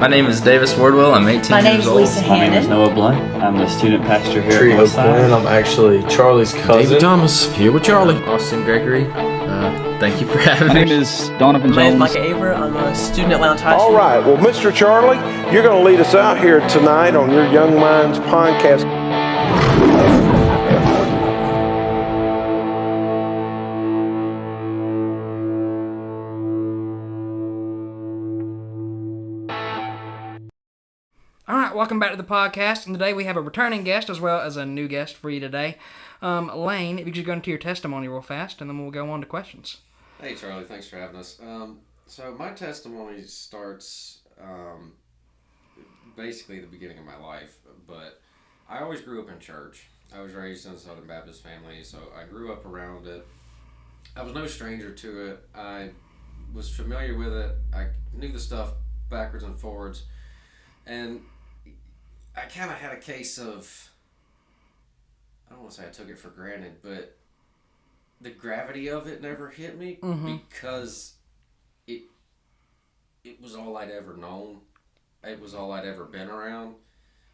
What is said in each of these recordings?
My name is Davis Wardwell. I'm 18 My name years is old. Lisa My name is Hannon. Noah Blunt. I'm the student pastor here Trio at Northside. Glenn. I'm actually Charlie's cousin. David Thomas, here with Charlie. Austin Gregory. Thank you for having My me. name is Donovan My name is Jones. Micah Aver. I'm a student at Lounge High All School. right. Well, Mr. Charlie, you're going to lead us out here tonight on your Young Minds podcast. All right, welcome back to the podcast, and today we have a returning guest as well as a new guest for you today. Lane, if you could just go into your testimony real fast, and then we'll go on to questions. Hey Charlie, thanks for having us. So my testimony starts basically the beginning of my life, but I always grew up in church. I was raised in a Southern Baptist family, so I grew up around it. I was no stranger to it. I was familiar with it. I knew the stuff backwards and forwards, and I kind of had a case of, I don't want to say I took it for granted, but the gravity of it never hit me because it was all I'd ever known. It was all I'd ever been around.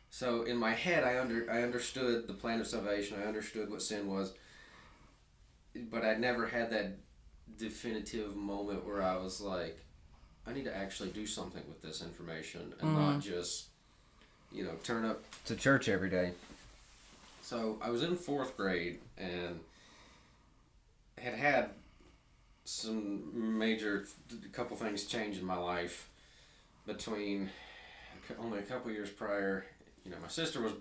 So in my head, I understood the plan of salvation. I understood what sin was, but I never had that definitive moment where I was like, I need to actually do something with this information and not just, turn up to church every day. So I was in 4th grade and had some couple things change in my life between only a couple years prior. My sister was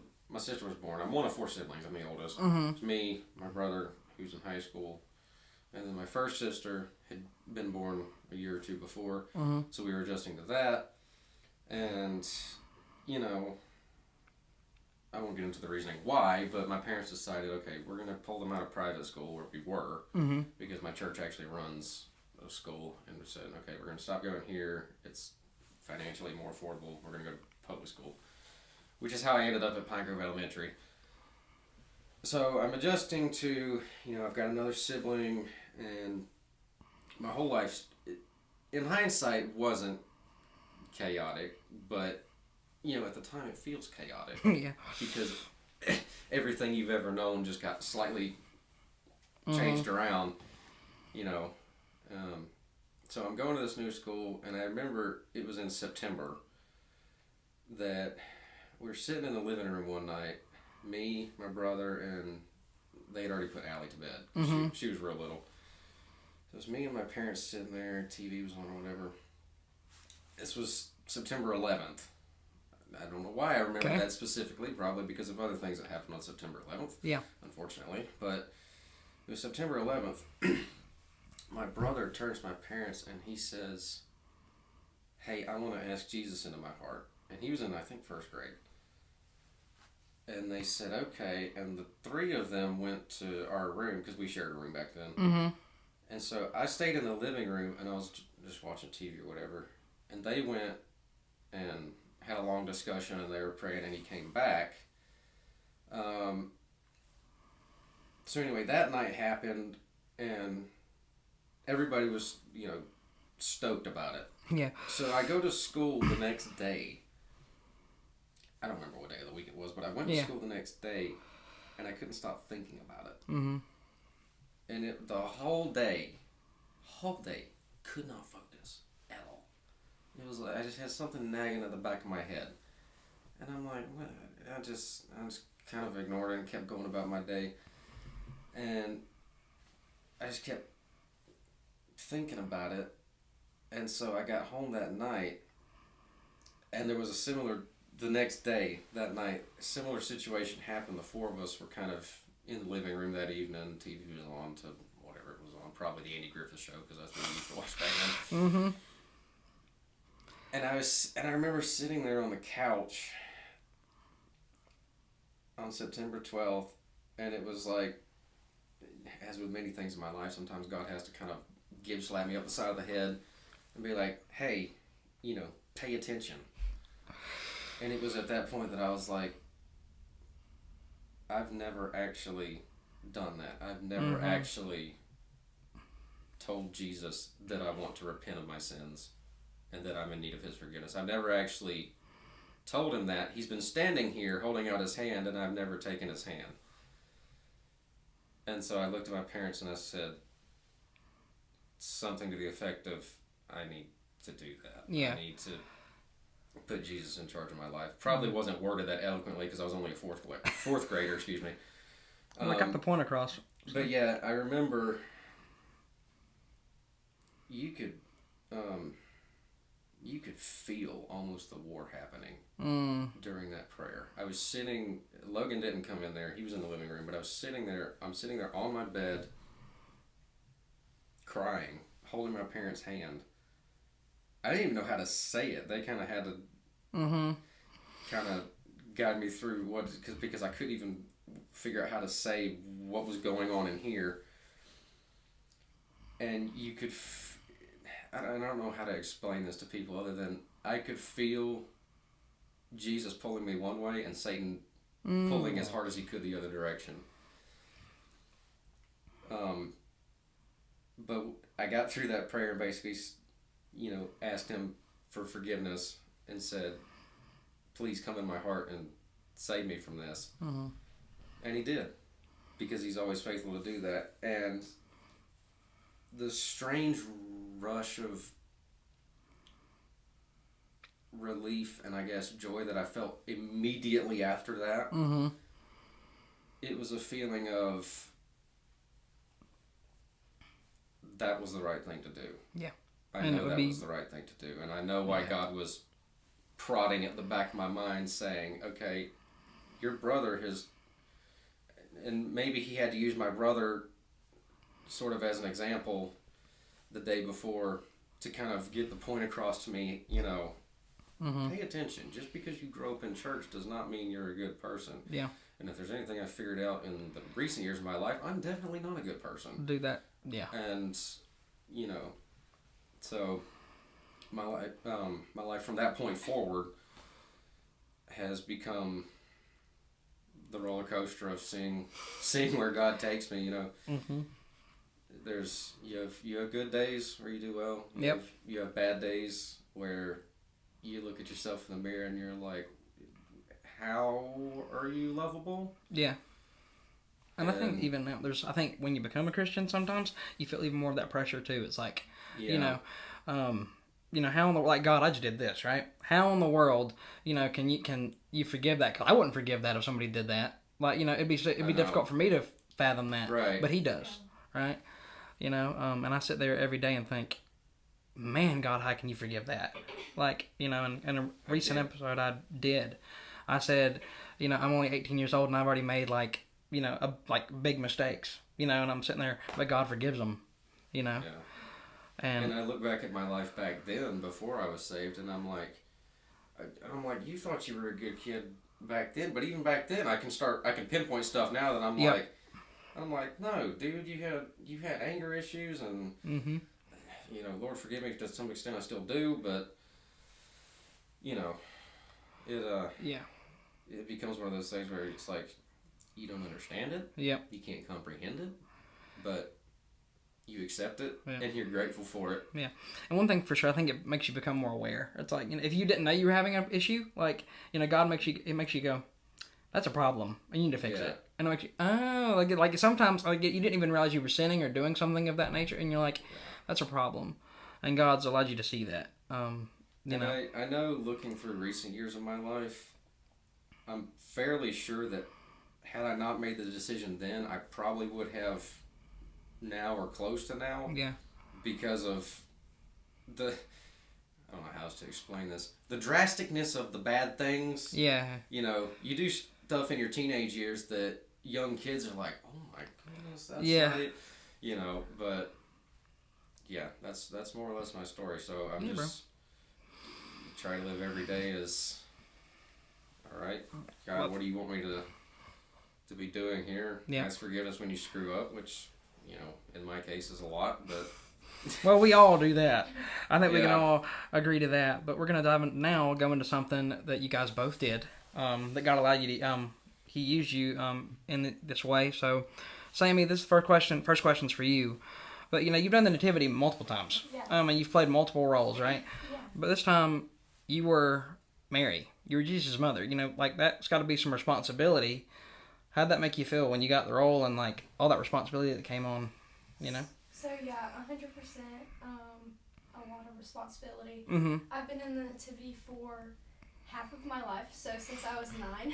born. I'm one of 4 siblings. I'm the oldest. It's me, my brother, who's in high school, and then my first sister had been born a year or two before, so we were adjusting to that. And, I won't get into the reasoning why, but my parents decided, okay, we're going to pull them out of private school where we were, because my church actually runs a school, and we said, okay, we're going to stop going here. It's financially more affordable. We're going to go to public school, which is how I ended up at Pine Grove Elementary. So I'm adjusting to, I've got another sibling, and my whole life, in hindsight, wasn't chaotic, but at the time it feels chaotic. Yeah. Because everything you've ever known just got slightly changed around, So I'm going to this new school, and I remember it was in September that we were sitting in the living room one night, me, my brother, and they had already put Allie to bed. She was real little. So it was me and my parents sitting there, TV was on or whatever. This was September 11th. I don't know why I remember that specifically, probably because of other things that happened on September 11th. Yeah. Unfortunately. But it was September 11th. My brother turns to my parents and he says, hey, I want to ask Jesus into my heart. And he was in, I think, 1st grade. And they said, okay. And the 3 of them went to our room, because we shared a room back then. And so I stayed in the living room and I was just watching TV or whatever. And they went and had a long discussion, and they were praying, and he came back. So anyway, that night happened, and everybody was, stoked about it. Yeah. So I go to school the next day. I don't remember what day of the week it was, but I went to school the next day, and I couldn't stop thinking about it. And the whole day, could not focus at all. It was like I just had something nagging at the back of my head, and I'm like, what? I just kind of ignored it and kept going about my day, and I just kept thinking about it, and so I got home that night, and there was the next day, that night, a similar situation happened. The 4 of us were kind of in the living room that evening. TV was on to whatever it was on, probably the Andy Griffith Show, because that's what we used to watch back then. And I remember sitting there on the couch on September 12th, and it was like, as with many things in my life, sometimes God has to kind of slap me up the side of the head and be like, hey, pay attention. And it was at that point that I was like, I've never actually done that. I've never actually told Jesus that I want to repent of my sins and that I'm in need of his forgiveness. I've never actually told him that. He's been standing here holding out his hand, and I've never taken his hand. And so I looked at my parents and I said something to the effect of, I need to do that. Yeah. I need to put Jesus in charge of my life. Probably wasn't worded that eloquently because I was only a fourth grader, excuse me. I got the point across. But yeah, I remember you could feel almost the war happening during that prayer. I was sitting, Logan didn't come in there, he was in the living room, but I'm sitting there on my bed crying, holding my parents' hand. I didn't even know how to say it. They kind of had to kind of guide me through because I couldn't even figure out how to say what was going on in here. And you could, I don't know how to explain this to people other than I could feel Jesus pulling me one way and Satan pulling as hard as he could the other direction. But I got through that prayer and basically, asked him for forgiveness and said, please come in my heart and save me from this. And he did, because he's always faithful to do that. And the strange rush of relief and I guess joy that I felt immediately after that, it was a feeling of that was the right thing to do. Yeah. I know that was the right thing to do. And I know why God was prodding at the back of my mind saying, okay, your brother has, and maybe he had to use my brother sort of as an example the day before to kind of get the point across to me, pay attention. Just because you grow up in church does not mean you're a good person. Yeah. And if there's anything I figured out in the recent years of my life, I'm definitely not a good person. Do that. Yeah. And, so my life from that point forward has become the roller coaster of seeing where God takes me. There's you have good days where you do well. You have bad days where you look at yourself in the mirror and you're like, how are you lovable? Yeah. And I think even now, I think when you become a Christian, sometimes you feel even more of that pressure too. It's like, how in the, like, God, I just did this, right? How in the world, can you forgive that? 'Cause I wouldn't forgive that if somebody did that. Like, it'd be difficult for me to fathom that. Right. But he does, right? And I sit there every day and think, man, God, how can you forgive that? Like, in a recent episode I said, I'm only 18 years old and I've already made big mistakes, and I'm sitting there, but God forgives them, Yeah. And I look back at my life back then before I was saved, and I'm like, you thought you were a good kid back then, but even back then, I can pinpoint stuff now that I'm like, no, dude, you had anger issues, and Lord forgive me to some extent, I still do, but it becomes one of those things where it's like you don't understand it, you can't comprehend it, but you accept it, and you're grateful for it. Yeah. And one thing for sure, I think it makes you become more aware. It's like, if you didn't know you were having an issue, God makes you go, that's a problem. I need to fix it. And it makes you, like sometimes, you didn't even realize you were sinning or doing something of that nature, and you're like, that's a problem. And God's allowed you to see that. I know looking through recent years of my life, I'm fairly sure that had I not made the decision then, I probably would have now or close to now. Yeah. Because of I don't know how else to explain this. The drasticness of the bad things. Yeah. You do stuff in your teenage years that young kids are like, oh my goodness, that's not it. But yeah, that's more or less my story. So I'm just trying to live every day as, all right, God, what do you want me to be doing here? Ask forgiveness when you screw up, which, in my case is a lot, but... Well, we all do that. I think we can all agree to that. But we're going to go into something that you guys both did, that God allowed you to, he used you in this way. So, Sammie, this first question's for you. But, you've done the Nativity multiple times. Yeah. And you've played multiple roles, right? Yeah. But this time, you were Mary. You were Jesus' mother. You know, like, that's got to be some responsibility. How'd that make you feel when you got the role and, like, all that responsibility that came on, you know? So, yeah, 100%, a lot of responsibility. Mm-hmm. I've been in the Nativity for half of my life, so since I was 9.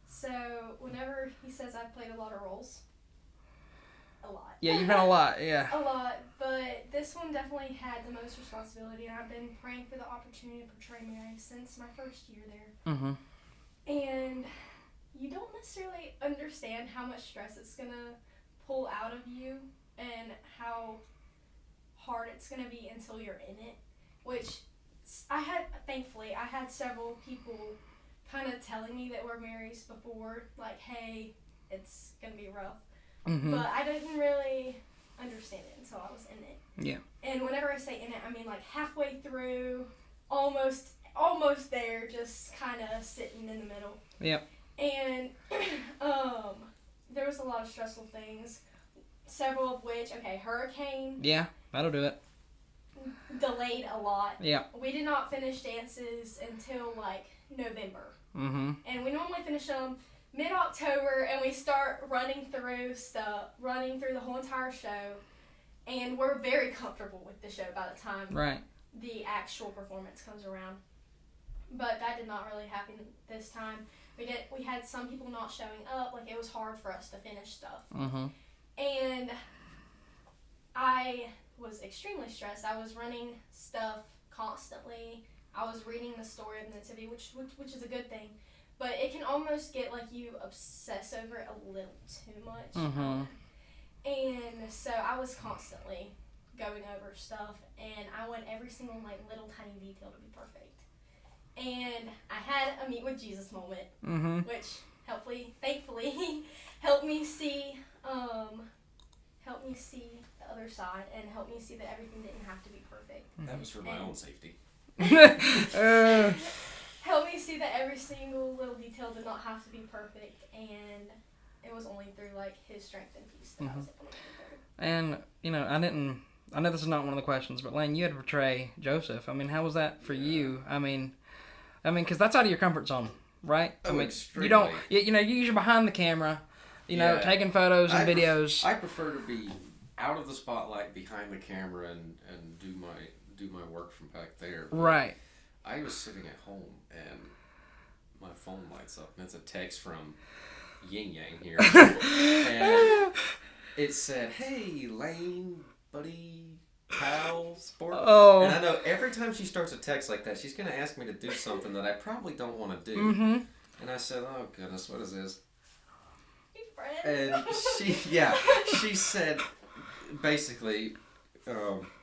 So, whenever he says I've played a lot of roles, a lot. Yeah, you've had a lot, yeah. A lot, but this one definitely had the most responsibility, and I've been praying for the opportunity to portray Mary since my first year there. Mm-hmm. And you don't necessarily understand how much stress it's going to pull out of you and how hard it's going to be until you're in it, which thankfully, I had several people kind of telling me that were Marys before, like, hey, it's going to be rough. Mm-hmm. But I didn't really understand it until I was in it. Yeah. And whenever I say in it, I mean like halfway through, almost there, just kind of sitting in the middle. Yep. And there was a lot of stressful things, several of which, hurricane. Yeah, that'll do it. Delayed a lot. Yeah. We did not finish dances until like November. Mm-hmm. And we normally finish them mid-October, and we start running through the whole entire show, and we're very comfortable with the show by the time the actual performance comes around. But that did not really happen this time. We had some people not showing up, like it was hard for us to finish stuff. Mm-hmm. And I was extremely stressed. I was running stuff constantly. I was reading the story of the Nativity, which is a good thing. But it can almost get like you obsess over it a little too much. Mm-hmm. And so I was constantly going over stuff, and I want every single like little tiny detail to be perfect. And I had a meet with Jesus moment, Mm-hmm. which thankfully helped me see the other side and helped me see that everything didn't have to be perfect. That was for my own safety. Helped me see that every single little detail did not have to be perfect, and it was only through like his strength and peace that I was able to get there. And, you know, I know this is not one of the questions, but Lane, you had to portray Joseph. I mean, how was that for you? I mean, because that's out of your comfort zone, right? Oh, I mean, extremely. you don't, you know, you're usually behind the camera, you know, taking photos and videos. I prefer to be out of the spotlight, behind the camera, and do my work from back there. But right. I was sitting at home, and my phone lights up, and it's a text from Yin Yang here. And it said, "Hey, Lane, buddy, pal, sport." Oh. And I know every time she starts a text like that, she's going to ask me to do something that I probably don't want to do. Mm-hmm. And I said, "Oh, goodness, what is this?" Hey, friend. And she said, basically,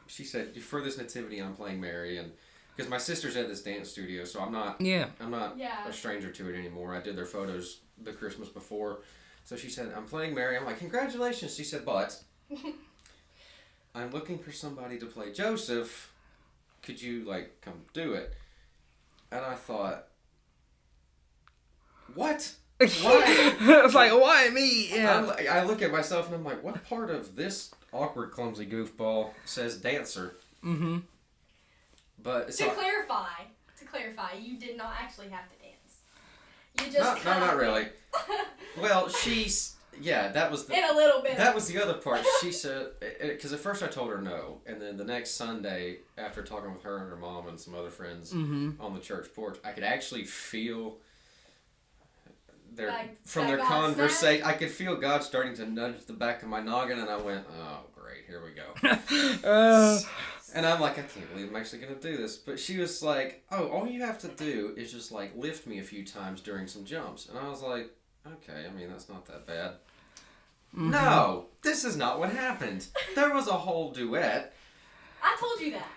she said, for this nativity, I'm playing Mary, and because my sister's at this dance studio, so I'm not a stranger to it anymore. I did their photos the Christmas before. So she said, I'm playing Mary. I'm like, congratulations. She said, but I'm looking for somebody to play Joseph. Could you, like, come do it? And I thought, what? Why? It's like, why me? Yeah. I look at myself and I'm like, what part of this awkward, clumsy goofball says dancer? Mm-hmm. But To clarify, you did not actually have to dance. You just not really. Well, that was in a little bit. That was the other part. She said, because at first I told her no, and then the next Sunday, after talking with her and her mom and some other friends on the church porch, I could actually feel their conversation. I could feel God starting to nudge the back of my noggin, and I went, oh great, here we go. And I'm like, I can't believe I'm actually going to do this. But she was like, oh, all you have to do is just like lift me a few times during some jumps. And I was like, okay, I mean, that's not that bad. Mm-hmm. No, this is not what happened. There was a whole duet. I told you that.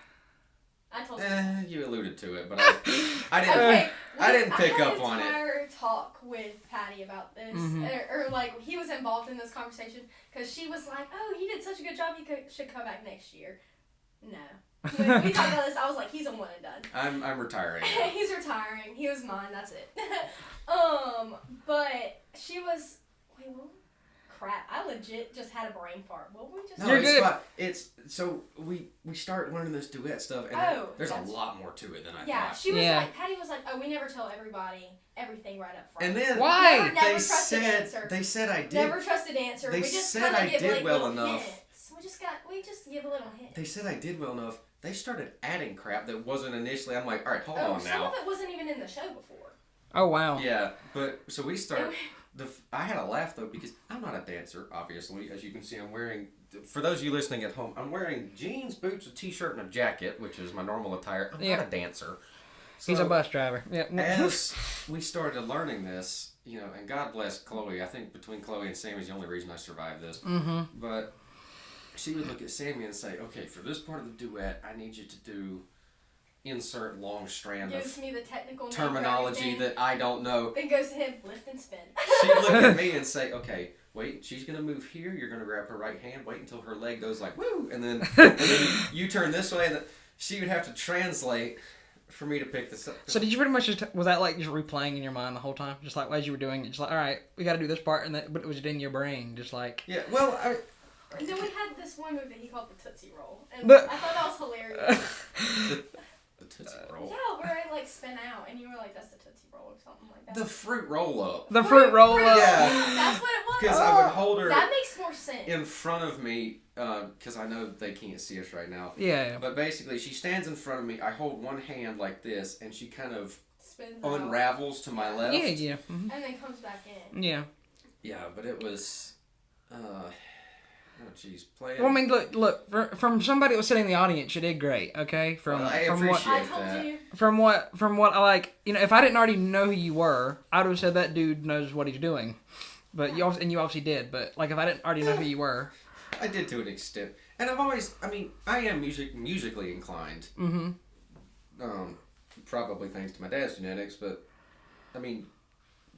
I told you. You alluded to it, but I didn't pick up on it. I had an entire talk with Patty about this, or like he was involved in this conversation because she was like, "Oh, you did such a good job. You should come back next year." No, when we talked about this, I was like, "He's a one and done." I'm retiring. He's retiring. He was mine. That's it. But she was crap. I legit just had a brain fart. What were we just? No, You're it's good. fine. It's so we start learning this duet stuff, and there's a lot more to it than I thought. She was Yeah. like, Patty was like, oh, we never tell everybody everything right up front. And then Why? Never they trust an said answer. they said I did. Never trust an answer. They We just said kinda I give, did like, well little enough. hints. We just give a little hint. They said I did well enough. They started adding crap that wasn't initially. I'm like, all right, hold Oh, on some now. of it wasn't even in the show before. Oh wow. Yeah, but so we start. I had a laugh though because I'm not a dancer, obviously. As you can see, I'm wearing. For those of you listening at home, I'm wearing jeans, boots, a t-shirt, and a jacket, which is my normal attire. I'm not a dancer. So, He's a bus driver. Yeah. as we started learning this, and God bless Chloe. I think between Chloe and Sammie is the only reason I survived this. Mm-hmm. But she would look at Sammie and say, "Okay, for this part of the duet, I need you to do insert long strand Gives of me the technical terminology that I don't know." Then goes to him, lift and spin. She'd look at me and say, "Okay, wait, she's gonna move here. You're gonna grab her right hand. Wait until her leg goes like woo, and then you turn this way." And then she would have to translate for me to pick this up. So did you pretty much was that like just replaying in your mind the whole time, just like as you were doing it, just like all right, we got to do this part, and that, but it was in your brain, just like Yeah, well, And then we had this one move that he called the Tootsie Roll. And But- I thought that was hilarious. the Tootsie Roll. Yeah, where I like spin out and you were like, that's the Tootsie Roll or something like that. The fruit roll up. the fruit roll up. Yeah. That's what it was. Because I would hold her That makes more sense. in front of me, because I know they can't see us right now. Yeah. But basically, she stands in front of me. I hold one hand like this, and she kind of Spins out. unravels to my left. Yeah. Mm-hmm. And then comes back in. Yeah. Yeah, but it was. Oh, jeez, playing. Well, I mean, look. From somebody that was sitting in the audience, you did great. Okay. From I from what I appreciate told that. you. from what I like, if I didn't already know who you were, I'd have said that dude knows what he's doing. But you obviously did. But like, if I didn't already know who you were, I did to an extent, and I am musically inclined. mm-hmm. Probably thanks to my dad's genetics, but I mean,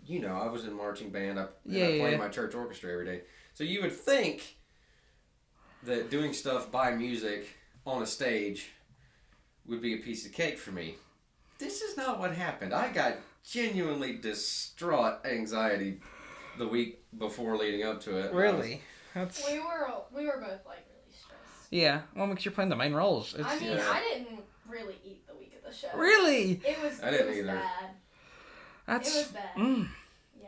I was in marching band. I play in my church orchestra every day. So you would think that doing stuff by music on a stage would be a piece of cake for me. This is not what happened. I got genuinely distraught anxiety the week before leading up to it. Really? That's We were both like really stressed. yeah. Well, because you're playing the main roles. It's, I mean, Yeah. I didn't really eat the week of the show. really? I didn't it was either. bad. That's It was bad. Mm. Yeah.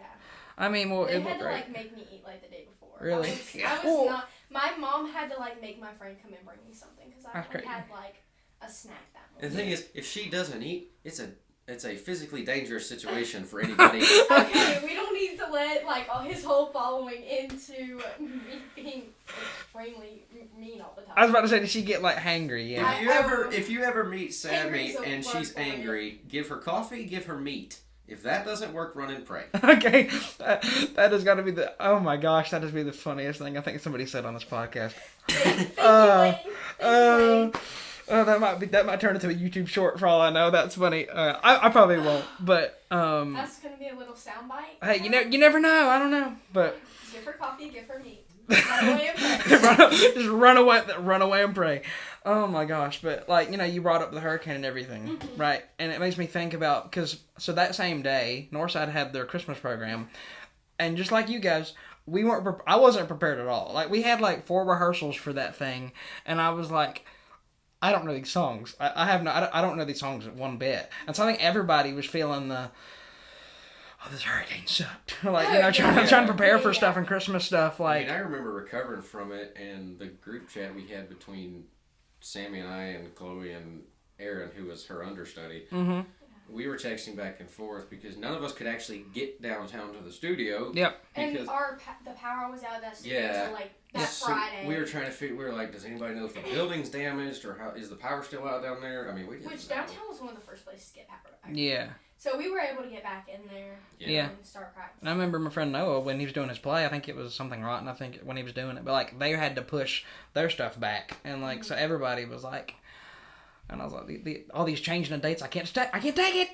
I mean, well, They it had looked to great. like make me eat like the day before. Really? I was Well- not. My mom had to like make my friend come and bring me something because I That's only great. had like a snack that And the morning. thing is, if she doesn't eat, it's a physically dangerous situation for anybody. Okay, we don't need to let like his whole following into me being extremely mean all the time. I was about to say, did she get like hangry? Yeah. If you ever meet Sammie Angry's a and word she's for it. angry, give her coffee, give her meat. If that doesn't work, run and pray. Okay, that has got to be the. Oh my gosh, that has to be the funniest thing I think somebody said on this podcast. Thank you, Lane. Thank you, Lane. That might turn into a YouTube short for all I know. That's funny. I probably won't, but That's gonna be a little soundbite. hey, you never know. I don't know, but Give her coffee, give her meat. Run away and pray. just run away and pray. Oh my gosh, but like you brought up the hurricane and everything, right? And it makes me think about so that same day, Northside had their Christmas program, and just like you guys, I wasn't prepared at all. Like we had like 4 rehearsals for that thing, and I was like, I don't know these songs. I don't know these songs one bit, and so I think everybody was feeling this hurricane sucked. Like trying to prepare for stuff and Christmas stuff. Like I remember recovering from it, and the group chat we had between Sammie and I and Chloe and Aaron, who was her understudy. Mm-hmm. We were texting back and forth because none of us could actually get downtown to the studio. Yep. And Because the power was out of that studio Yeah. until like that so Friday. we were trying to figure. We were like, does anybody know if the building's damaged or how is the power still out down there? I mean, we didn't Which know. downtown was one of the first places to get power back. Yeah. So we were able to get back in there Yeah. and start practicing. And I remember my friend Noah, when he was doing his play, I think it was something rotten, I think, when he was doing it. But, like, they had to push their stuff back. And, like, so everybody was like... And I was like, all these changing of dates, I can't take it!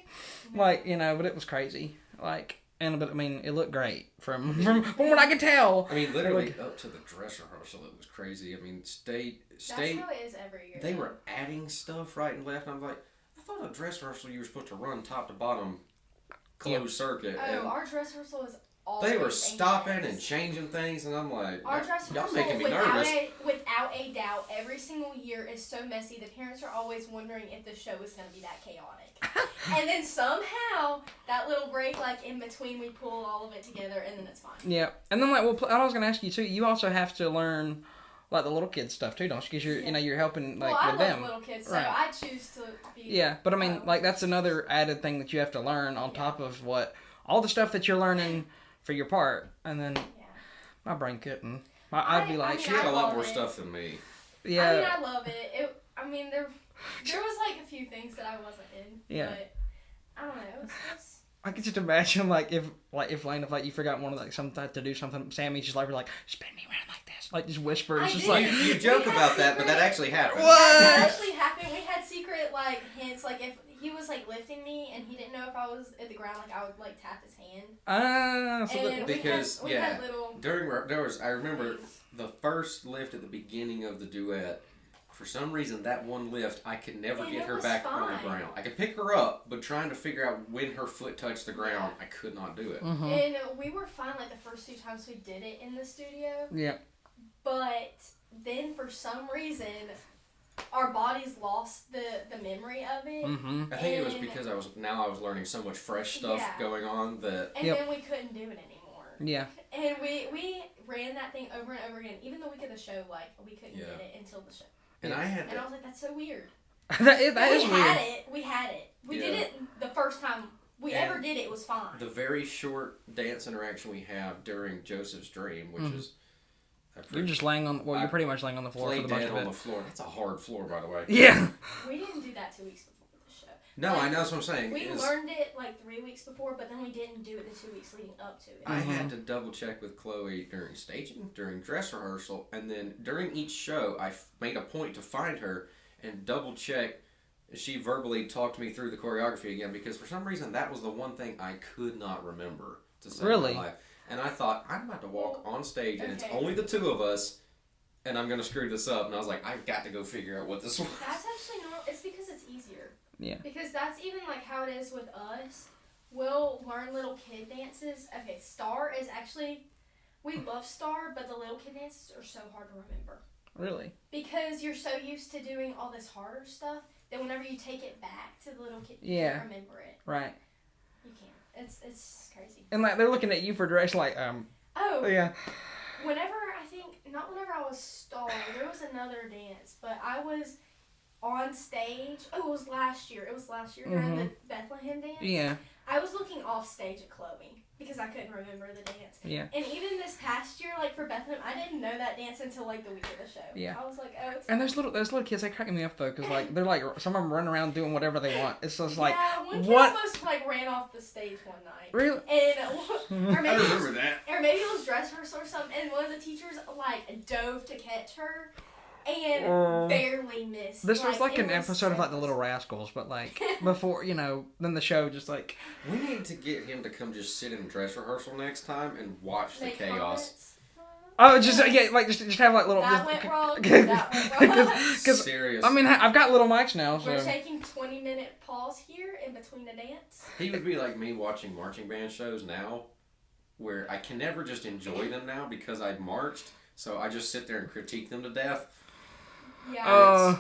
Like, but it was crazy. Like, but, I mean, it looked great from what I could tell. I mean, literally up to the dress rehearsal, it was crazy. I mean, state. That's how it is every year. They were adding stuff right and left, and I'm like, I thought a dress rehearsal you were supposed to run top to bottom, closed circuit. Oh, our dress rehearsal was always They were a stopping mess. and changing things, and I'm like, Our dress y'all rehearsal, making me nervous. without a doubt, every single year is so messy. The parents are always wondering if the show is going to be that chaotic. And then somehow, that little break, like, in between, we pull all of it together, and then it's fine. Yeah. And then, like, well, I was going to ask you, too, you also have to learn, like, the little kids stuff, too, don't you? Because you're, you know, you're helping, like, well, with I them. love little kids, so Right. I choose to be... Yeah, but, I mean, like, that's another added thing that you have to learn on top of all the stuff that you're learning for your part. And then my brain couldn't. I'd be like... She had a lot more stuff than me. Yeah. I mean, I love it. There was, like, a few things that I wasn't in. Yeah. But, I don't know. It was I could just imagine, like, if Lane, if, like, you forgot one of, like, something to do something, Sammie's just, like, spin me around like this. Like, just whispers. I Just did. like... You joke about that, but that actually happened. That actually happened. We had secret, like, hints. Like, if he was, like, lifting me and he didn't know if I was at the ground, like, I would, like, tap his hand. So And Because, we had little... I remember the first lift at the beginning of the duet. For some reason, that one lift, I could never And get it her was back on fine. the ground. I could pick her up, but trying to figure out when her foot touched the ground, I could not do it. Mm-hmm. And we were fine, like, the first 2 times we did it in the studio. Yeah. But then, for some reason, our bodies lost the memory of it. Mm-hmm. I think it was because I was learning so much fresh stuff going on that... And then we couldn't do it anymore. Yeah. And we ran that thing over and over again. Even the week of the show, like, we couldn't get it until the show. And I had And I was like, that's so weird. that is We weird. had it. We did it the first time we ever did it. It was fine. The very short dance interaction we have during Joseph's dream, which is... You're just laying on... Well, you're pretty much laying on the floor for the bunch dead of it. on the floor. That's a hard floor, by the way. Yeah. We didn't do that 2 weeks before the show. No, Like, I know that's what I'm saying. We learned it like 3 weeks before, but then we didn't do it the 2 weeks leading up to it. I had to double check with Chloe during staging, during dress rehearsal, and then during each show, I made a point to find her and double check. She verbally talked me through the choreography again because for some reason that was the one thing I could not remember to say in my life. And I thought, I'm about to walk on stage and it's only the 2 of us and I'm going to screw this up. And I was like, I've got to go figure out what this was. That's actually normal. It's because it's easier. Yeah. Because that's even like how it is with us. We'll learn little kid dances. Okay, Star is actually... We love Star, but the little kid dances are so hard to remember. Really? Because you're so used to doing all this harder stuff that whenever you take it back to the little kid, you can't remember it. Right. You can't. It's crazy. And like they're looking at you for direction, like Oh. Yeah. Whenever not whenever I was Star, there was another dance, but I was on stage. Oh, it was last year. During the Bethlehem dance. Yeah. I was looking off stage at Chloe because I couldn't remember the dance. Yeah. And even this past year, like for Bethlehem, I didn't know that dance until like the week of the show. Yeah. I was like, oh. It's And those little kids, they crack me up though, because like they're like some of them running around doing whatever they want. It's just like one kid what? almost like ran off the stage one night. Really? And or maybe I remember that. Or maybe it was dress rehearsal or something, and one of the teachers like dove to catch her. And barely missed. This was like it an episode of like The so- Little Rascals, but like before, then the show just like... We need to get him to come just sit in dress rehearsal next time and watch the Make chaos. comments. Oh, just just have like little... That went wrong. That went wrong. Cause, Serious. I mean, I've got little mics now, so... We're taking 20-minute pause here in between a dance. He would be like me watching marching band shows now, where I can never just enjoy them now because I've marched, so I just sit there and critique them to death. Yeah.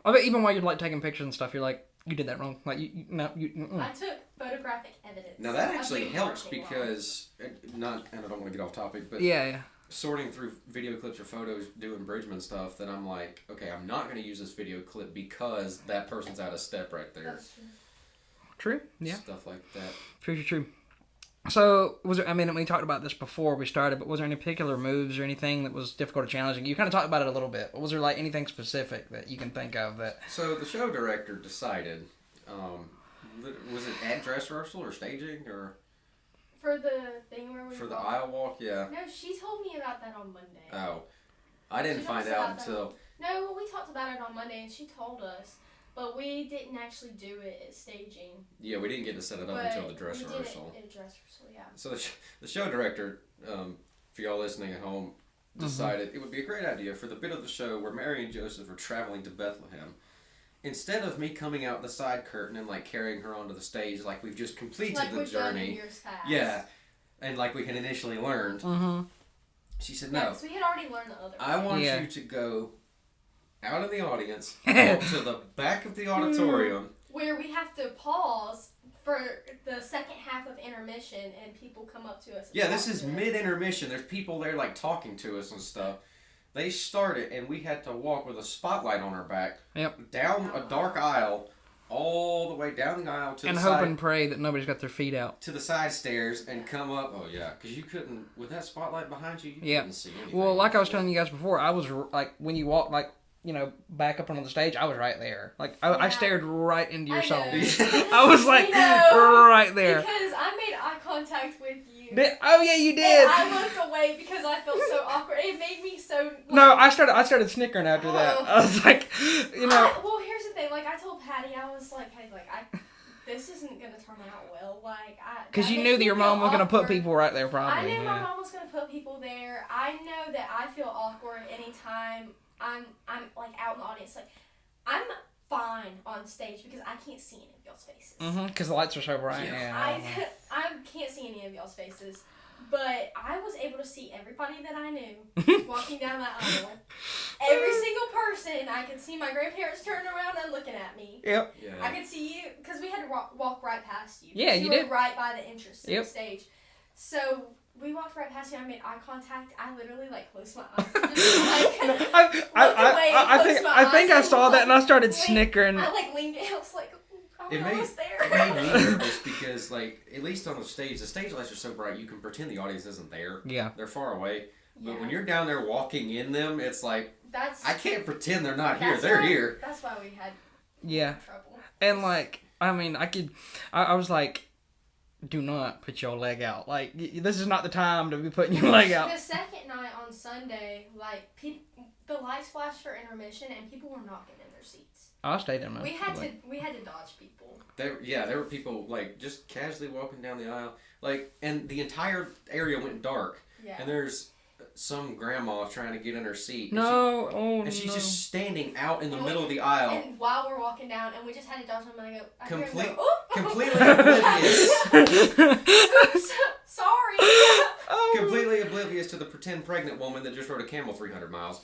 I bet even while you're like taking pictures and stuff, you're like, you did that wrong. Like I took photographic evidence. Now that of actually me helps marching wrong. because and I don't want to get off topic, but yeah. sorting through video clips or photos, doing Bridgman stuff, that I'm like, okay, I'm not going to use this video clip because that person's out of step right there. That's true. True. Yeah. Stuff like that. True. So, we talked about this before we started, but was there any particular moves or anything that was difficult or challenging? You kind of talked about it a little bit. Was there, like, anything specific that you can think of that... So, the show director decided, was it at dress rehearsal or staging, or... For the thing where we For the walked- aisle walk, yeah. No, she told me about that on Monday. Oh. I didn't She told find us out about that. until... No, well, we talked about it on Monday, and she told us, but we didn't actually do it at staging. Yeah, we didn't get to set it up But until the dress we did rehearsal. it at dress rehearsal, yeah. So the show director, for y'all listening at home, decided it would be a great idea for the bit of the show where Mary and Joseph are traveling to Bethlehem. Instead of me coming out the side curtain and like carrying her onto the stage like we've just completed Like the we've done in journey. years past. Yeah. and like we had initially learned. Mm-hmm. She said, Yeah, no, 'cause we had already learned the other I way. want Yeah. you to go out of the audience, walk to the back of the auditorium. Where we have to pause for the second half of intermission and people come up to us. And Yeah, talk this is to us. mid-intermission. There's people there like talking to us and stuff. They started, and we had to walk with a spotlight on our back. Yep. Down a dark aisle, all the way down the aisle to And the hope side, and pray that nobody's got their feet out. to the side stairs, and come up. Oh yeah, because you couldn't with that spotlight behind you. You Yeah. couldn't see anything. Well, like I was telling you guys before, I was like, when you walk, like, you know, back up onto the stage, I was right there. Like, I Yeah. stared right into your I soul. know. I was like, I know. right there. Because I made eye contact with you. Oh yeah, you And did. I looked away because I felt so awkward. It made me so. Like, No, I started snickering after that. Oh. I was like, you know. well, here's the thing. Like, I told Patty, I was like, hey, this isn't gonna turn out well. Like, Because you knew that your mom was going to put awkward. people right there, I probably. knew my Yeah. mom was gonna put people there. I know that I feel awkward anytime I'm like out in the audience. Like, I'm fine on stage because I can't see any of y'all's faces. Because the lights are so bright. Yeah. Yeah. I can't see any of y'all's faces, but I was able to see everybody that I knew walking down that aisle. Every single person. I could see my grandparents turning around and looking at me. Yep. Yeah. I could see you because we had to walk right past you. Yeah, you were did. right by the entrance to Yep. the stage. So we walked right past you. I made eye contact. I literally like closed my eyes. Just, like, I think I saw that and I started Wait, snickering. I like leaned in. I was like, I'm It made almost there. it made me nervous because, like, at least on the stage lights are so bright you can pretend the audience isn't there. Yeah. They're far away. But Yeah. when you're down there walking in them, it's like, That's I can't pretend they're not here. that's They're why- here. That's why we had Yeah. trouble. And like, I mean, I was like, do not put your leg out. Like, this is not the time to be putting your leg out. The second night on Sunday, like the lights flashed for intermission, and people were not getting in their seats. I stayed in my. We had to dodge people. There were people, like, just casually walking down the aisle. Like, and the entire area went dark. Yeah. And there's some grandma trying to get in her seat. No, And she's no. just standing out in the And middle of the aisle. And while we're walking down, and we just had to dodge them, and I hear him Complete- go, "Oh!" completely oblivious. Oops, sorry. Oh. Completely oblivious to the pretend pregnant woman that just rode a camel 300 miles.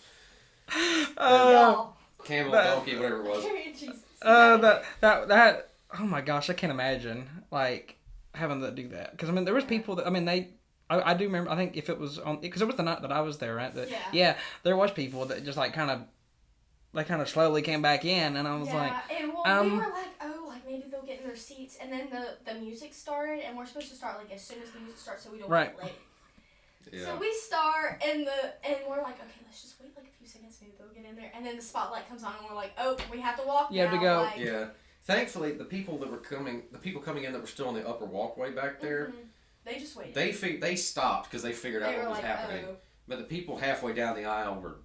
Y'all. Camel, That- donkey, whatever it was. Jesus. That. Oh my gosh, I can't imagine like having to do that. Because I mean, there was people that I do remember. I think if it was on, because it was the night that I was there, right? That, Yeah. there was people that just like kind of slowly came back in, and I was like, and we were like, oh, like maybe they'll get in their seats, and then the music started, and we're supposed to start like as soon as the music starts, so we don't Right. get late. Yeah. So we start, and we're like, okay, let's just wait like a few seconds, maybe they'll get in there, and then the spotlight comes on, and we're like, oh, we have to walk. You have to now, go. Like, Yeah. Thankfully, the people coming in that were still on the upper walkway back there, they just waited. they stopped because they figured out They what were was like, happening. oh. But the people halfway down the aisle were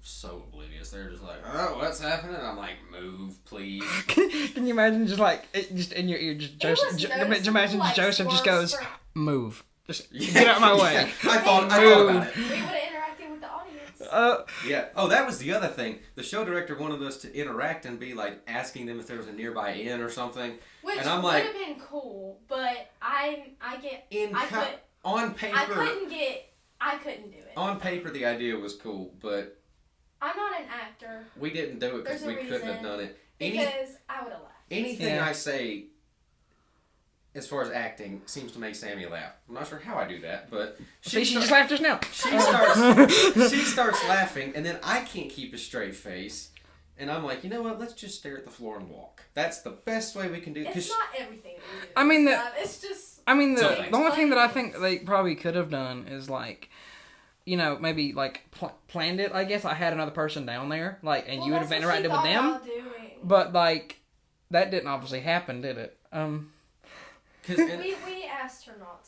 so oblivious. They're just like, oh, what's happening? I'm like, move, please. can you imagine just like it just in your ear, just It Joseph? was Imagine noticeable, like, Joseph just swerves goes, for- move, just get out of my way. Yeah, I thought about it. We would have interacted with the audience. Yeah. Oh, that was the other thing. The show director wanted us to interact and be like asking them if there was a nearby inn or something. Which and I'm would like, have been cool, but I couldn't do it. On paper, the idea was cool, but I'm not an actor we didn't do it because There's we a couldn't have reason. done it. because I would have laughed. Anything Yeah. I say, as far as acting, seems to make Sammie laugh. I'm not sure how I do that, but See, she just laughed just now. she starts laughing, and then I can't keep a straight face. And I'm like, you know what? Let's just stare at the floor and walk. That's the best way we can do it. It's not everything we do. I mean, it's just. I mean, Some the things. only thing that I think they probably could have done is like, you know, maybe like planned it. I guess I had another person down there, like, and you would have interacted with them. But like, that didn't obviously happen, did it? Because We asked her not.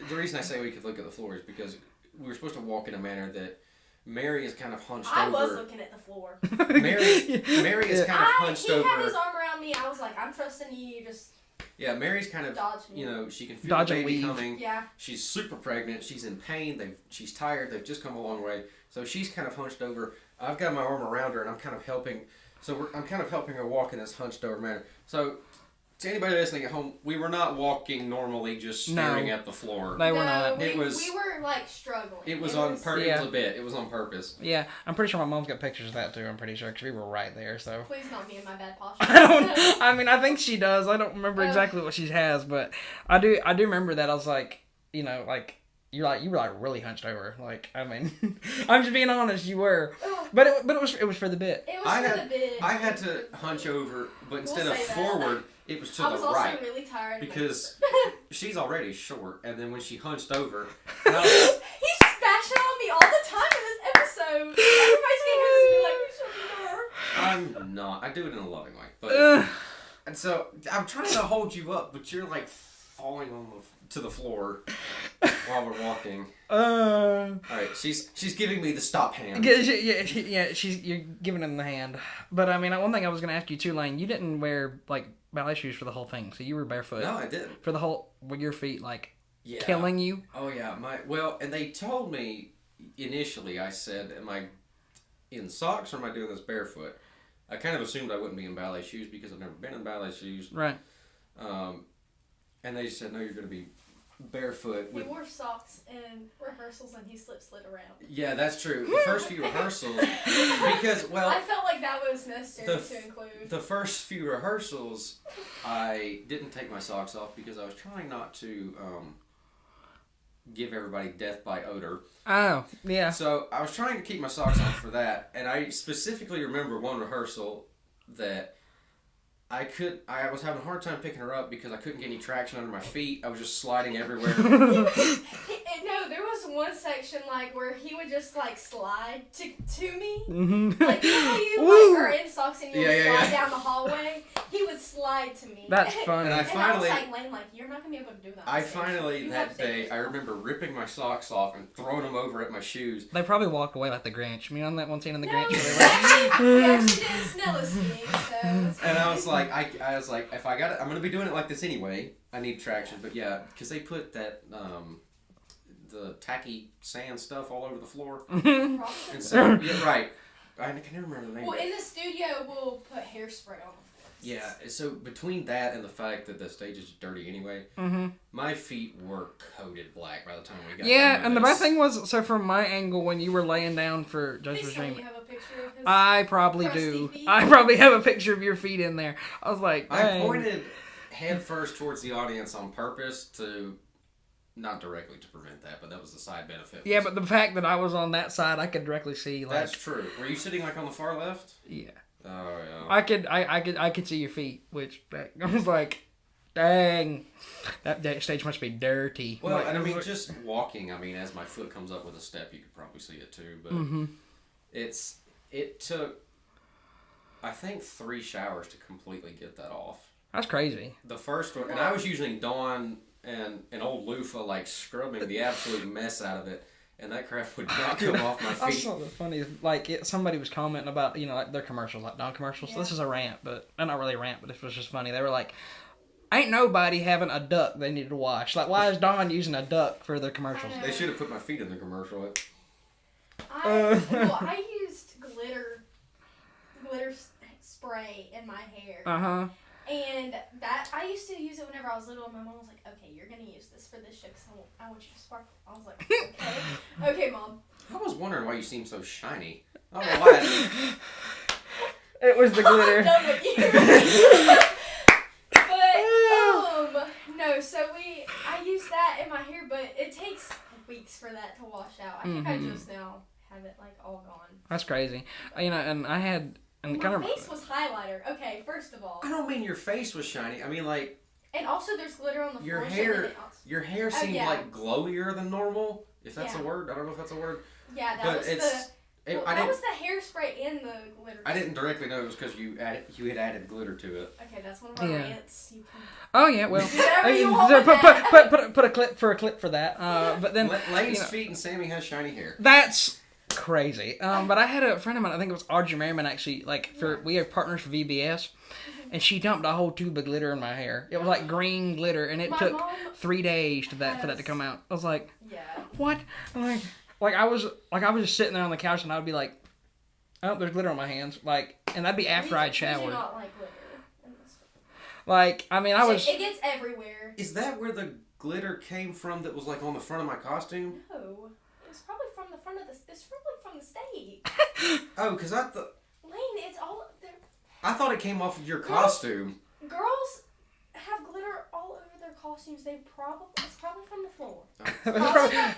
the reason I say we could look at the floor is because we were supposed to walk in a manner that Mary is kind of hunched I over. was looking at the floor. Mary is kind of hunched he over. had his arm around me. I was like, I'm trusting you. You just Yeah, Mary's kind of, dodge me. you know, she can feel Dodge the and baby weave. coming. Yeah. She's super pregnant. She's in pain. She's tired. They've just come a long way. So she's kind of hunched over. I've got my arm around her, and I'm kind of helping. I'm kind of helping her walk in this hunched over manner. So to anybody listening at home, we were not walking normally, just staring at the floor. They were not. We were like struggling. It was on purpose. Yeah. It was a bit. It was on purpose. Yeah, I'm pretty sure my mom's got pictures of that too. I'm pretty sure because we were right there. So. Please not me in my bad posture. I mean, I think she does. I don't remember exactly what she has, but I do remember that. I was like, you know, like you were like really hunched over. Like, I mean, I'm just being honest, you were. But it was for the bit. It was for the bit. I had to hunch over, but instead of forward, it was to the right. I was also really tired. Because she's already short, and then when she hunched over, he's just bashing on me all the time in this episode. Everybody's gonna hear this and be like, "You should be more." I'm not. I do it in a loving way, but and so I'm trying to hold you up, but you're like falling to the floor while we're walking. All right, she's giving me the stop hand. Yeah, you're giving him the hand. But I mean, one thing I was gonna ask you too, Lane. You didn't wear like ballet shoes for the whole thing, so you were barefoot. No, I didn't. For the whole, were your feet like killing you? Oh yeah, and they told me initially. I said, "Am I in socks or am I doing this barefoot?" I kind of assumed I wouldn't be in ballet shoes because I've never been in ballet shoes. Right. And they said, "No, you're going to be barefoot." He wore socks in rehearsals and he slid around. Yeah, that's true. The first few rehearsals, because I felt like that was necessary to include. The first few rehearsals, I didn't take my socks off because I was trying not to give everybody death by odor. Oh, yeah. So I was trying to keep my socks on for that, and I specifically remember one rehearsal that I was having a hard time picking her up because I couldn't get any traction under my feet. I was just sliding everywhere. No, there was one section like where he would just like slide to me. Mm-hmm. Like, you know how you are in socks and you would slide down the hallway? He would slide to me. That's funny. And I was like, Lane, like, you're not going to be able to do that. That day, I remember ripping my socks off and throwing them over at my shoes. They probably walked away like the Grinch. I mean, on that one scene in the Grinch. We actually did Snella skiing, so. And I was like, if I got it, I'm going to be doing it like this anyway. I need traction. But yeah, because they put that, the tacky sand stuff all over the floor. And so, yeah, right. I can never remember the name. Well, in the studio, we'll put hairspray on them. Yeah, so between that and the fact that the stage is dirty anyway, my feet were coated black by the time we got done. And the best thing was, so from my angle, when you were laying down for Joseph's Dream, you have a picture of his I probably do. feet? I probably have a picture of your feet in there. I was like, dang. I pointed head first towards the audience on purpose to, not directly to prevent that, but that was the side benefit. Yeah, but the fact that I was on that side, I could directly see. Like, that's true. Were you sitting like on the far left? Yeah. Oh yeah. I could see your feet, which I was like, dang, that stage must be dirty. Well, like, and I mean, just walking. I mean, as my foot comes up with a step, you could probably see it too. But it took, I think, 3 showers to completely get that off. That's crazy. The first one, and I was using Dawn and an old loofah, like scrubbing the absolute mess out of it. And that crap would not come off my feet. I saw the funny, like somebody was commenting about, you know, like their commercials, like Dawn commercials. Yeah. This is a rant, but not really a rant, but this was just funny. They were like, ain't nobody having a duck they need to wash. Like, why is Dawn using a duck for their commercials? They should have put my feet in the commercial. I used glitter spray in my hair. And that, I used to use it whenever I was little, and my mom was like, okay, you're going to use this for this show because I want you to sparkle. I was like, okay. Okay, Mom. I was wondering why you seem so shiny. I don't know why. It was the glitter. I'm done with you. But, no, so I use that in my hair, but it takes weeks for that to wash out. I think I just now have it, like, all gone. That's crazy. You know, and I had... And my face was highlighter. Okay, first of all. I don't mean your face was shiny. I mean, like... And also there's glitter on the your floor. Your hair seemed like glowier than normal. If that's a word. I don't know if that's a word. Yeah, that was that was the hairspray and the glitter. I didn't directly know it was because you had added glitter to it. Okay, that's one of our rants. Oh yeah, well, put a clip for that. But then Lane's feet and Sammie has shiny hair. That's crazy. But I had a friend of mine. I think it was Audrey Merriman. Actually, we are partners for VBS. And she dumped a whole tube of glitter in my hair. It was like green glitter, and it took 3 days for that to come out. I was like, what? I'm like I was just sitting there on the couch, and I would be like, oh, there's glitter on my hands. Like, and that'd be after I'd showered. Do you not like glitter? Like, I mean, I was... It gets everywhere. Is that where the glitter came from that was like on the front of my costume? No. It's probably from the front of the... It's probably from the stage. Oh, because I thought... Lane, it's all... I thought it came off of your costume. Girls have glitter all over their costumes. It's probably from the floor.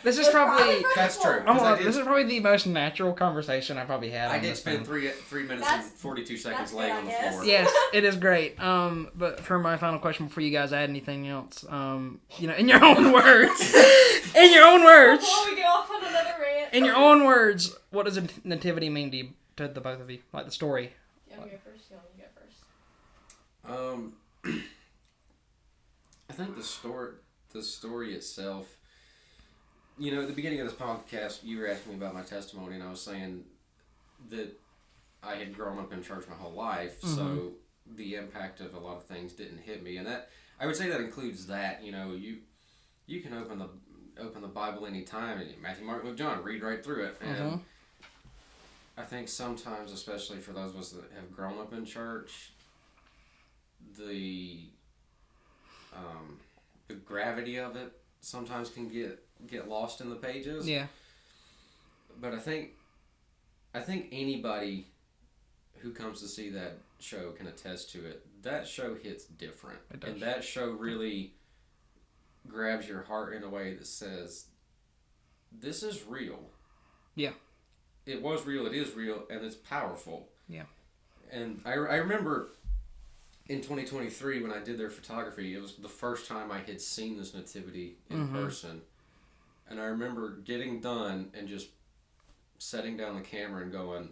This is probably That's true. This is probably the most natural conversation I probably had. I on did this spend thing. 3 minutes and 42 seconds laying on the floor. Yes, it is great. But for my final question, before you guys add anything else, in your own words, Before we go off on another rant. in your own words, what does a nativity mean to the both of you? Like the story. You want to go first? I think the story itself. At the beginning of this podcast, you were asking me about my testimony, and I was saying that I had grown up in church my whole life, so the impact of a lot of things didn't hit me, and that I would say that includes that. You can open the Bible anytime, and Matthew, Mark, Luke, John, read right through it, and I think sometimes, especially for those of us that have grown up in church, the gravity of it sometimes can get lost in the pages. Yeah. But I think anybody who comes to see that show can attest to it. That show hits different. It does. And that show really grabs your heart in a way that says, this is real. Yeah. It was real, it is real, and it's powerful. Yeah. And I remember in 2023 when I did their photography, it was the first time I had seen this nativity in person. And I remember getting done and just setting down the camera and going,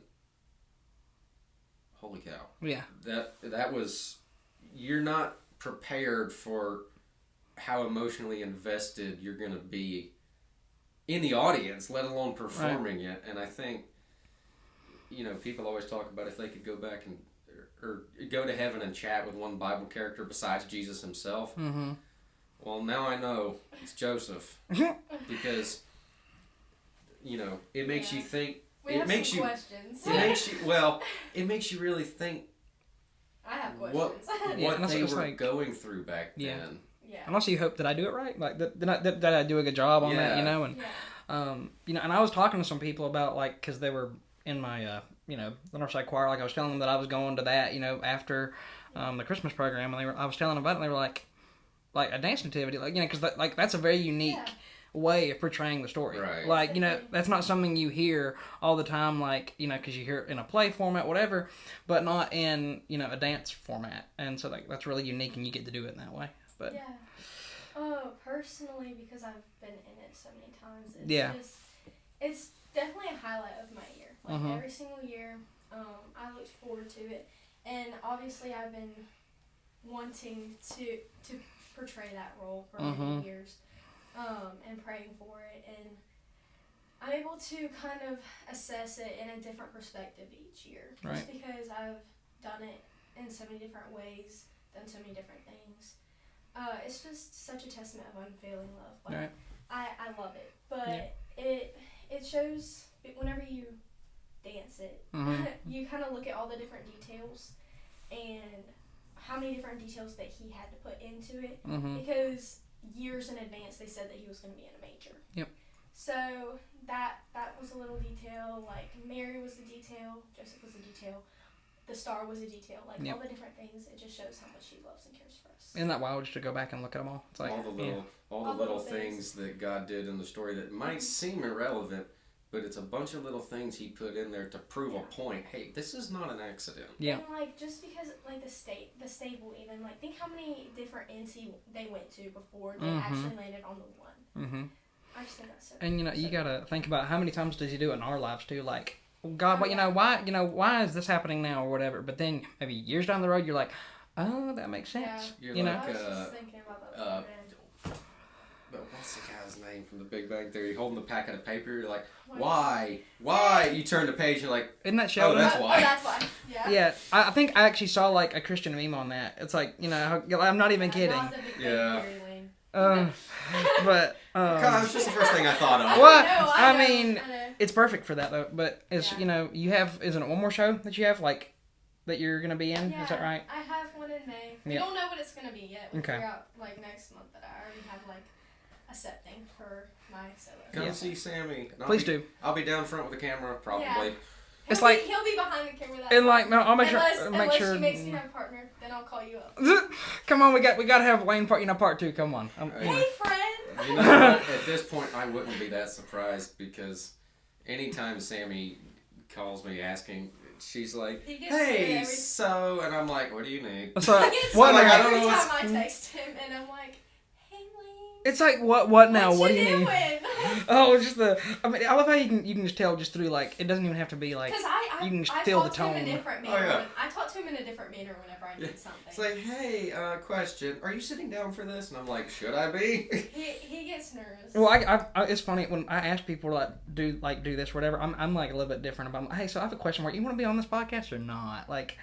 holy cow. Yeah. That was, you're not prepared for how emotionally invested you're going to be in the audience, let alone performing it. And I think, people always talk about if they could go back and or go to heaven and chat with one Bible character besides Jesus himself. Well, now I know it's Joseph because it makes you think. It makes you questions. It makes you really think. I have questions. What they were going through back then. Yeah. And also, you hope that I do it right. Like, did I do a good job on that? And and I was talking to some people about because they were in my the Northside Choir. Like I was telling them that I was going to that after the Christmas program, and I was telling them about it, and they were like a dance nativity, because that's a very unique way of portraying the story. Right. That's not something you hear all the time, because you hear it in a play format, whatever, but not in a dance format, and so that's really unique, and you get to do it in that way. But personally, because I've been in it so many times, it's definitely a highlight of my year. Every single year, I looked forward to it, and obviously I've been wanting to portray that role for many years, and praying for it, and I'm able to kind of assess it in a different perspective each year, just because I've done it in so many different ways, done so many different things. It's just such a testament of unfailing love. I love it, but it shows whenever you dance it, you kind of look at all the different details and how many different details that he had to put into it, because years in advance they said that he was going to be in a manger. Yep. So that was a little detail. Like Mary was the detail, Joseph was the detail, the star was a detail. All the different things. It just shows how much he loves and cares for us. Isn't that wild just to go back and look at them all? It's like all the little things that God did in the story that might seem irrelevant, but it's a bunch of little things he put in there to prove a point. Hey, this is not an accident. Yeah. And just because the stable even, think how many different inns they went to before they actually landed on the one. I just think that's so. And you gotta think about how many times does he do it in our lives too? Like, God, why is this happening now or whatever? But then maybe years down the road, you're like, oh, that makes sense. Yeah. You're I was just thinking about that. But what's the guy's name from The Big Bang Theory? Holding the packet of paper, you're like, why? You turn the page, you're like, isn't that Sheldon? Oh, that's why. Oh, that's why. Yeah. Yeah, I think I actually saw a Christian meme on that. It's like, I'm not even kidding. Not the Big Bang Theory, Lane. But God, it was just the first thing I thought of. Well, I know. it's perfect for that though. But it's you have, isn't it one more show that you have that you're gonna be in. Yeah, Is that right? I have one in May. We Yep. don't know what it's gonna be yet. We Okay. figure out like next month, but I already have like a set thing for my solo. Come see Sammie. And Please do. I'll be down front with the camera, probably. Yeah. It's He'll like- he'll be behind the camera. That And time. like, no, I'll make unless, sure. unless she makes me have a partner, then I'll call you up. Come on, we got to have Lane part 2. Come on. Hey, friend. You know what? At this point, I wouldn't be that surprised because anytime Sammie calls me asking, she's like, He gets scared "Hey, every- so," and I'm like, "What do you need?" So, He gets what scared now? I now? don't every know time what's- I text him, and I'm like, "Hey, Lane. It's like what now? What do you doing?" need? Oh, just the. I mean, I love how you can just tell just through like it doesn't even have to be like. Because You can I feel the talk to him in a tone. different Oh, manner. yeah. I talk to him in a different manner whenever I need something. It's like, "Hey, question. Are you sitting down for this?" And I'm like, "Should I be?" he gets nervous. Well, I it's funny when I ask people to do this or whatever. I'm like a little bit different about. Hey, so I have a question. You want to be on this podcast or not? Like,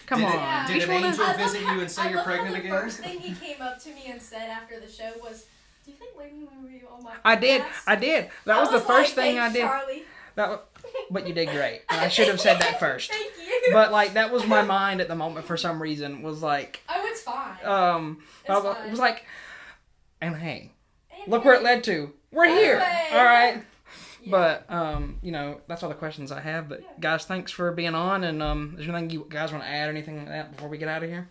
come Did it- on. Yeah. Did Each an one angel of- visit you and say you're pregnant the again? first thing he came up to me and said after the show was, "Do you think Lane will be on my podcast?" I did. That was the first like, thing I "Thanks, did. Charlie." But you did great. I should have said that first. Thank you. But like that was my mind at the moment for some reason was like Oh, it's fine. it fine. was like, and hey, And look where it led to. We're here. Anyway. All right. Yeah. But that's all the questions I have. But guys, thanks for being on. And is there anything you guys want to add or anything like that before we get out of here?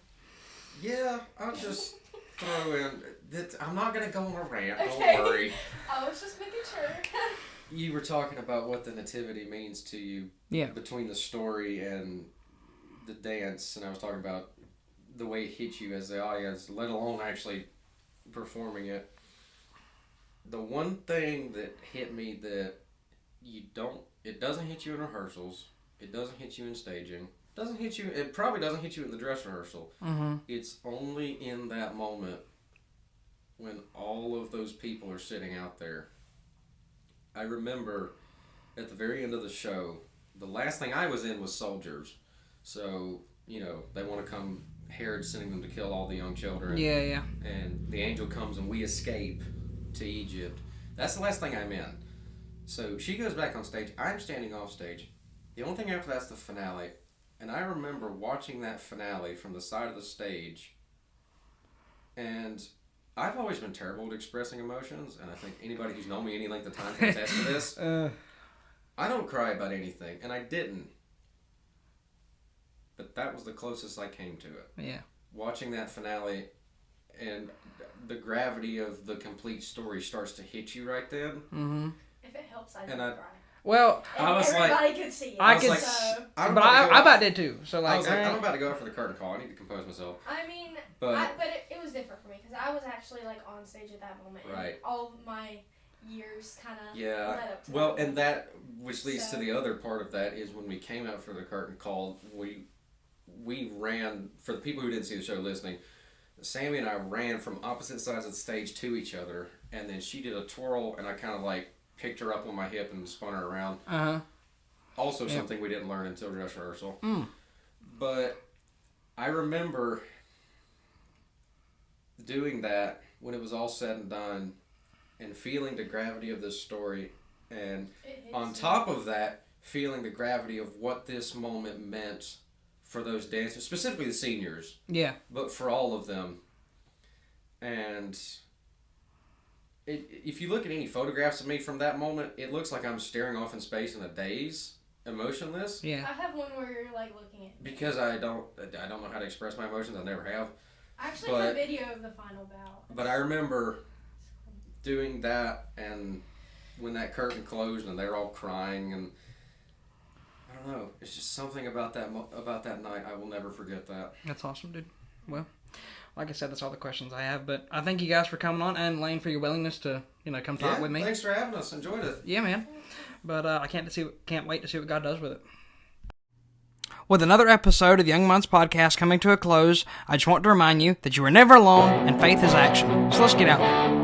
Yeah, I'll just throw in that I'm not gonna go on a rant. Okay. Don't worry. I was just making sure. You were talking about what the nativity means to you. Yeah. Between the story and the dance, and I was talking about the way it hits you as the audience, let alone actually performing it. The one thing that hit me that it doesn't hit you in rehearsals, it doesn't hit you in staging, it probably doesn't hit you in the dress rehearsal. Mm-hmm. It's only in that moment when all of those people are sitting out there. I remember at the very end of the show, the last thing I was in was soldiers. So, they want to come, Herod's sending them to kill all the young children. Yeah. And the angel comes and we escape to Egypt. That's the last thing I'm in. So she goes back on stage. I'm standing off stage. The only thing after that's the finale. And I remember watching that finale from the side of the stage. And I've always been terrible at expressing emotions. And I think anybody who's known me any length of time can attest to this. I don't cry about anything. And I didn't. But that was the closest I came to it. Yeah. Watching that finale and the gravity of the complete story starts to hit you right then. Mm-hmm. If it helps, I And don't I- cry. Well, And I was like- everybody could see it. I was could- like, so, I'm but about to go- I about did too. So I like, was like, alright. I'm about to go out for the curtain call. I need to compose myself. I mean, But but it was different for me because I was actually like on stage at that moment. And Right. all my years kind of yeah, led up to well, that. and that which leads to So- the other part of that is when we came out for the curtain call, we ran, for the people who didn't see the show listening, Sammie and I ran from opposite sides of the stage to each other, and then she did a twirl, and I kind of like picked her up on my hip and spun her around. Also Yep. something we didn't learn until dress rehearsal. Mm. But I remember doing that when it was all said and done and feeling the gravity of this story, and It hits on you. top of that, feeling the gravity of what this moment meant for those dancers, specifically the seniors, Yeah. but for all of them. And if you look at any photographs of me from that moment, it looks like I'm staring off in space in a daze, emotionless, Yeah. I have one where you're like looking at me. because I don't know how to express my emotions. I never have. I actually but- have a video of the final bow. But I remember doing that, and when that curtain closed and they're all crying, and I don't know, it's just something about that night. I will never forget that. That's awesome, dude. Well, like I said, that's all the questions I have. But I thank you guys for coming on, and Lane for your willingness to come talk with me. Thanks for having us. Enjoyed it. Yeah, man. But I can't wait to see what God does with it. With another episode of the Young Minds Podcast coming to a close, I just want to remind you that you are never alone and faith is action. So let's get out there.